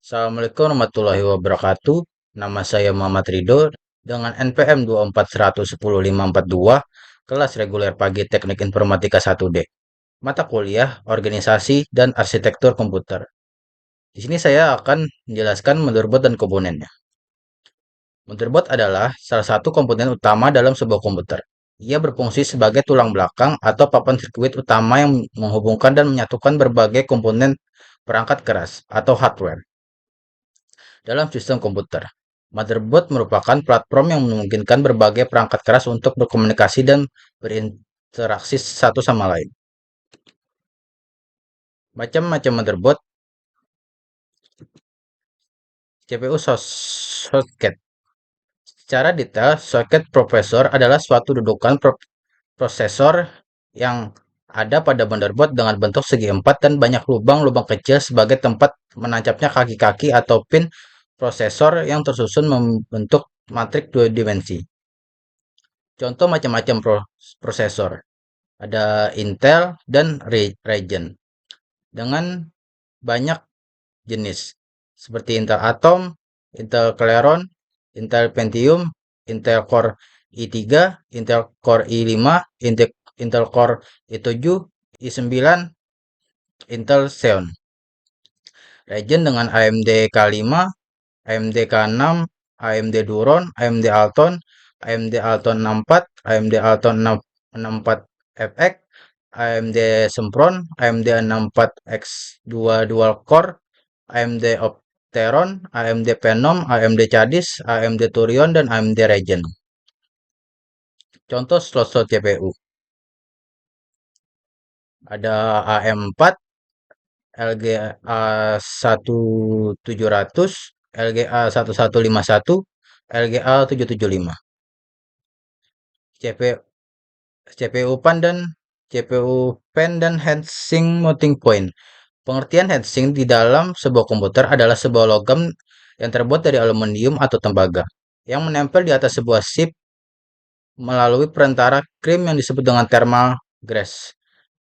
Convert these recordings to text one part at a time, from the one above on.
Assalamualaikum warahmatullahi wabarakatuh. Nama saya Muhammad Ridho dengan NPM 2410542, kelas reguler pagi Teknik Informatika 1D. Mata kuliah Organisasi dan Arsitektur Komputer. Di sini saya akan menjelaskan motherboard dan komponennya. Motherboard adalah salah satu komponen utama dalam sebuah komputer. Ia berfungsi sebagai tulang belakang atau papan sirkuit utama yang menghubungkan dan menyatukan berbagai komponen perangkat keras atau hardware dalam sistem komputer. Motherboard merupakan platform yang memungkinkan berbagai perangkat keras untuk berkomunikasi dan berinteraksi satu sama lain. Macam-macam motherboard, CPU socket. Secara detail, socket processor adalah suatu dudukan prosesor yang ada pada motherboard dengan bentuk segi empat dan banyak lubang-lubang kecil sebagai tempat menancapnya kaki-kaki atau pin prosesor yang tersusun membentuk matriks dua dimensi. Contoh macam-macam prosesor. Ada Intel dan Ryzen dengan banyak jenis seperti Intel Atom, Intel Celeron, Intel Pentium, Intel Core i3, Intel Core i5, Intel Core i7, i9, Intel Xeon. Ryzen dengan AMD K5, AMD K6, AMD Duron, AMD Alton, AMD Alton 64, AMD Alton 64 FX, AMD Sempron, AMD 64X2 Dual Core, AMD Opteron, AMD Phenom, AMD Chadis, AMD Turion, dan AMD Ryzen. Contoh slot-slot CPU. Ada AM4, LGA 1700, LGA 1151, LGA 775. CPU pan dan CPU pen dan heatsink mounting point. Pengertian heatsink di dalam sebuah komputer adalah sebuah logam yang terbuat dari aluminium atau tembaga yang menempel di atas sebuah chip melalui perantara krim yang disebut dengan thermal glass.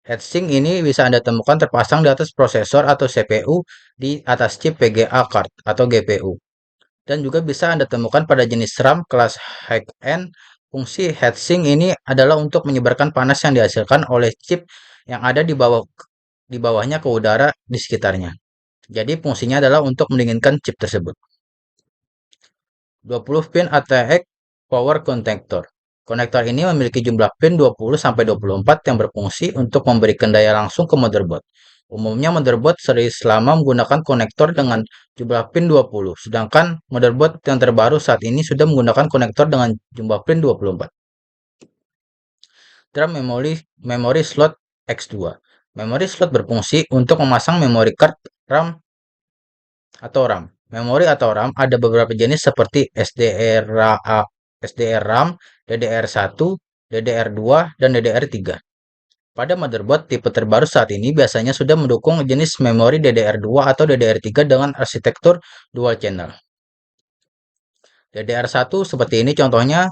Heatsink ini bisa Anda temukan terpasang di atas prosesor atau CPU di atas chip VGA card atau GPU. Dan juga bisa Anda temukan pada jenis RAM kelas high-end. Fungsi heatsink ini adalah untuk menyebarkan panas yang dihasilkan oleh chip yang ada di bawahnya ke udara di sekitarnya. Jadi fungsinya adalah untuk mendinginkan chip tersebut. 20 pin ATX power connector. Konektor ini memiliki jumlah pin 20-24 yang berfungsi untuk memberikan daya langsung ke motherboard. Umumnya motherboard series lama menggunakan konektor dengan jumlah pin 20, sedangkan motherboard yang terbaru saat ini sudah menggunakan konektor dengan jumlah pin 24. DRAM memory slot X2. Memori slot berfungsi untuk memasang memory card RAM atau RAM. Memori atau RAM ada beberapa jenis seperti SDR-RAM, DDR1, DDR2, dan DDR3. Pada motherboard tipe terbaru saat ini biasanya sudah mendukung jenis memori DDR2 atau DDR3 dengan arsitektur dual channel. DDR1 seperti ini contohnya.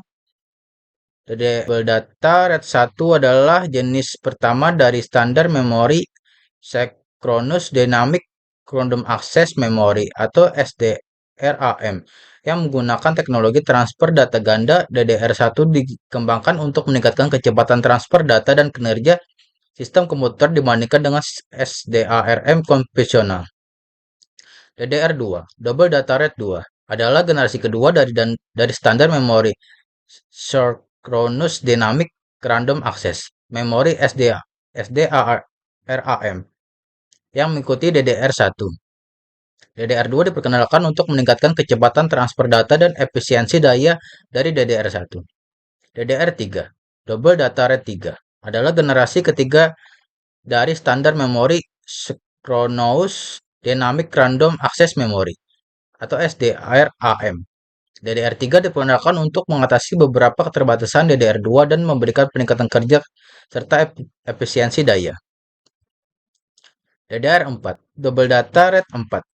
Double Data Red 1 adalah jenis pertama dari standar memori Synchronous Dynamic Random Access Memory atau SDRAM yang menggunakan teknologi transfer data ganda. DDR1 dikembangkan untuk meningkatkan kecepatan transfer data dan kinerja sistem komputer dibandingkan dengan SDARM konvensional. DDR2, Double Data Rate 2, adalah generasi kedua dari standar memori Synchronous Dynamic Random Access Memory SDARM yang mengikuti DDR1. DDR2 diperkenalkan untuk meningkatkan kecepatan transfer data dan efisiensi daya dari DDR1. DDR3, Double Data Rate 3, adalah generasi ketiga dari standar memori Synchronous Dynamic Random Access Memory atau SDRAM. DDR3 diperkenalkan untuk mengatasi beberapa keterbatasan DDR2 dan memberikan peningkatan kerja serta efisiensi daya. DDR4, Double Data Rate 4,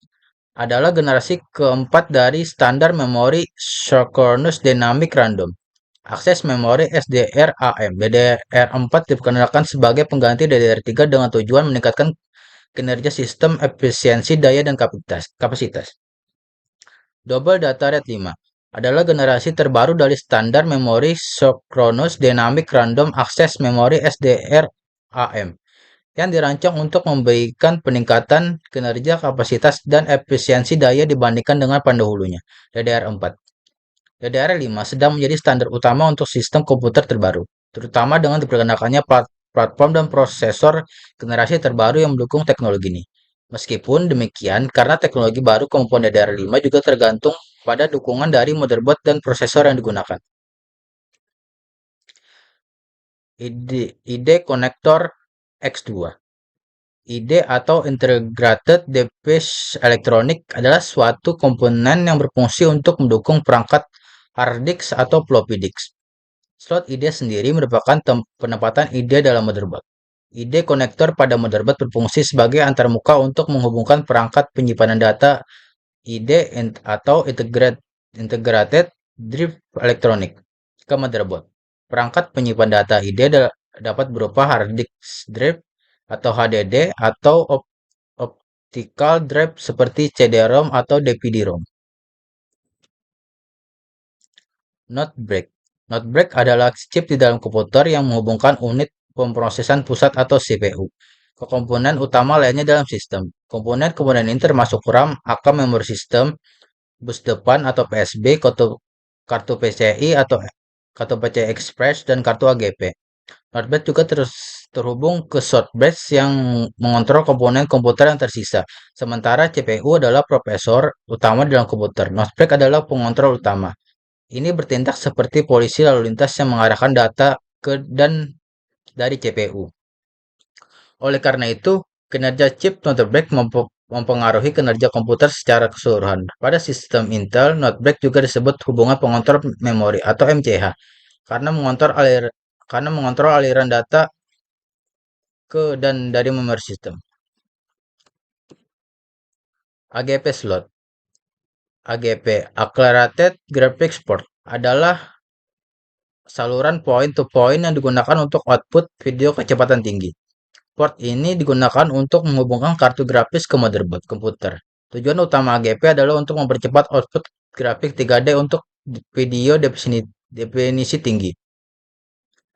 adalah generasi keempat dari standar memori Synchronous Dynamic Random Access Memory SDRAM. DDR4 diperkenalkan sebagai pengganti DDR3 dengan tujuan meningkatkan kinerja sistem, efisiensi daya, dan kapasitas. Double Data Rate 5 adalah generasi terbaru dari standar memori Synchronous Dynamic Random Access Memory SDRAM yang dirancang untuk memberikan peningkatan kinerja, kapasitas, dan efisiensi daya dibandingkan dengan pendahulunya, DDR4. DDR5 sedang menjadi standar utama untuk sistem komputer terbaru, terutama dengan diperkenalkannya platform dan prosesor generasi terbaru yang mendukung teknologi ini. Meskipun demikian, karena teknologi baru, komponen DDR5 juga tergantung pada dukungan dari motherboard dan prosesor yang digunakan. ID Connector X2. ID atau Integrated Device Electronic adalah suatu komponen yang berfungsi untuk mendukung perangkat hard disk atau floppy disk. Slot ID sendiri merupakan penempatan ID dalam motherboard. ID konektor pada motherboard berfungsi sebagai antarmuka untuk menghubungkan perangkat penyimpanan data ID atau Integrated Drive Electronic ke motherboard. Perangkat penyimpan data ID dapat berupa hard disk drive atau HDD atau optical drive seperti CD-ROM atau DVD-ROM. Not break. Not break adalah chip di dalam komputer yang menghubungkan unit pemrosesan pusat atau CPU ke komponen utama lainnya dalam sistem. Komponen-komponen ini termasuk RAM, AKM memori sistem, bus depan atau PSB, kartu PCI atau kartu PCI Express, dan kartu AGP. Not juga terhubung ke shortbread yang mengontrol komponen komputer yang tersisa. Sementara CPU adalah prosesor utama dalam komputer. Not adalah pengontrol utama. Ini bertindak seperti polisi lalu lintas yang mengarahkan data ke dan dari CPU. Oleh karena itu, kinerja chip Not mempengaruhi kinerja komputer secara keseluruhan. Pada sistem Intel, Not juga disebut hubungan pengontrol memori atau MCH karena mengontrol aliran data ke dan dari memori sistem. AGP slot. AGP Accelerated Graphics Port adalah saluran point-to-point yang digunakan untuk output video kecepatan tinggi. Port ini digunakan untuk menghubungkan kartu grafis ke motherboard komputer. Tujuan utama AGP adalah untuk mempercepat output grafik 3D untuk video definisi tinggi.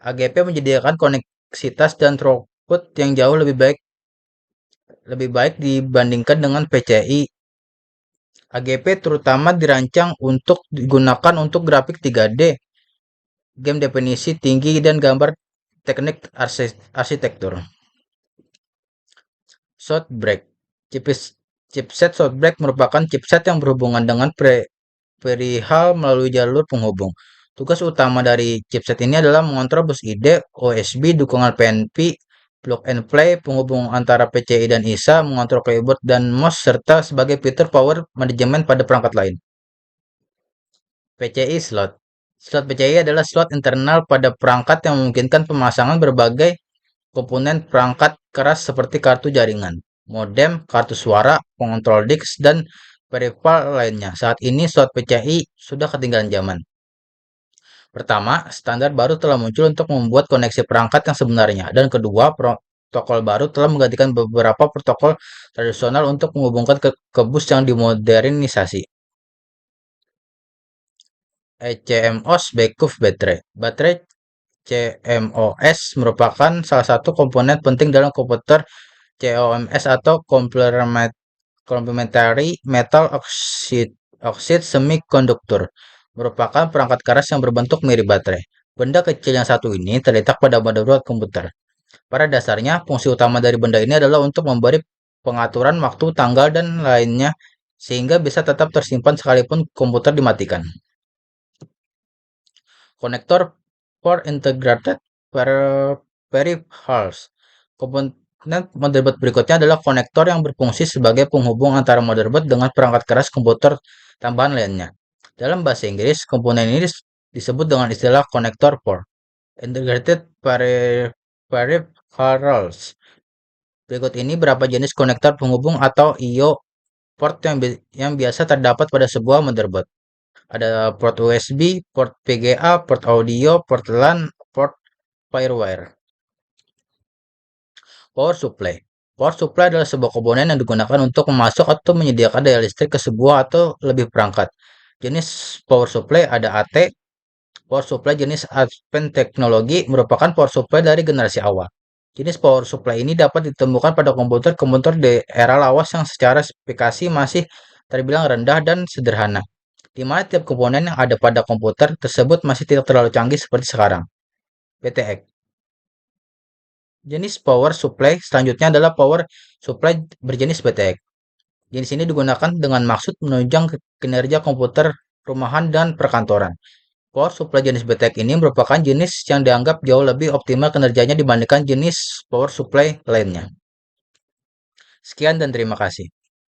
AGP menyediakan koneksitas dan throughput yang jauh lebih baik dibandingkan dengan PCI. AGP terutama dirancang untuk digunakan untuk grafik 3D, game definisi tinggi, dan gambar teknik arsitektur. Shortbreak. Chipset shortbreak merupakan chipset yang berhubungan dengan perihal melalui jalur penghubung. Tugas utama dari chipset ini adalah mengontrol bus ID, OSB, dukungan PNP, plug and play, penghubung antara PCI dan ISA, mengontrol keyboard dan mouse, serta sebagai fitur power manajemen pada perangkat lain. PCI slot. Slot PCI adalah slot internal pada perangkat yang memungkinkan pemasangan berbagai komponen perangkat keras seperti kartu jaringan, modem, kartu suara, pengontrol disk, dan peripheral lainnya. Saat ini slot PCI sudah ketinggalan zaman. Pertama, standar baru telah muncul untuk membuat koneksi perangkat yang sebenarnya. Dan kedua, protokol baru telah menggantikan beberapa protokol tradisional untuk menghubungkan ke bus yang dimodernisasi. CMOS Backup Battery. Baterai CMOS merupakan salah satu komponen penting dalam komputer COMS atau Complementary Metal Oxide Semiconductor. Merupakan perangkat keras yang berbentuk mirip baterai. Benda kecil yang satu ini terletak pada motherboard komputer. Pada dasarnya, fungsi utama dari benda ini adalah untuk memberi pengaturan waktu, tanggal, dan lainnya sehingga bisa tetap tersimpan sekalipun komputer dimatikan. Konektor for Integrated Peripherals. Komponen motherboard berikutnya adalah konektor yang berfungsi sebagai penghubung antara motherboard dengan perangkat keras komputer tambahan lainnya. Dalam bahasa Inggris, komponen ini disebut dengan istilah konektor for Integrated Peripherals. Berikut ini beberapa jenis konektor penghubung atau I/O port yang biasa terdapat pada sebuah motherboard. Ada port USB, port VGA, port audio, port LAN, port Firewire. Power supply. Power supply adalah sebuah komponen yang digunakan untuk memasok atau menyediakan daya listrik ke sebuah atau lebih perangkat. Jenis power supply ada AC. Power supply jenis Advanced Teknologi merupakan power supply dari generasi awal. Jenis power supply ini dapat ditemukan pada komputer-komputer di era lawas yang secara spesifikasi masih terbilang rendah dan sederhana, di mana tiap komponen yang ada pada komputer tersebut masih tidak terlalu canggih seperti sekarang. BTX. Jenis power supply selanjutnya adalah power supply berjenis BTX. Jenis ini digunakan dengan maksud menunjang kinerja komputer rumahan dan perkantoran. Power supply jenis BTX ini merupakan jenis yang dianggap jauh lebih optimal kinerjanya dibandingkan jenis power supply lainnya. Sekian dan terima kasih.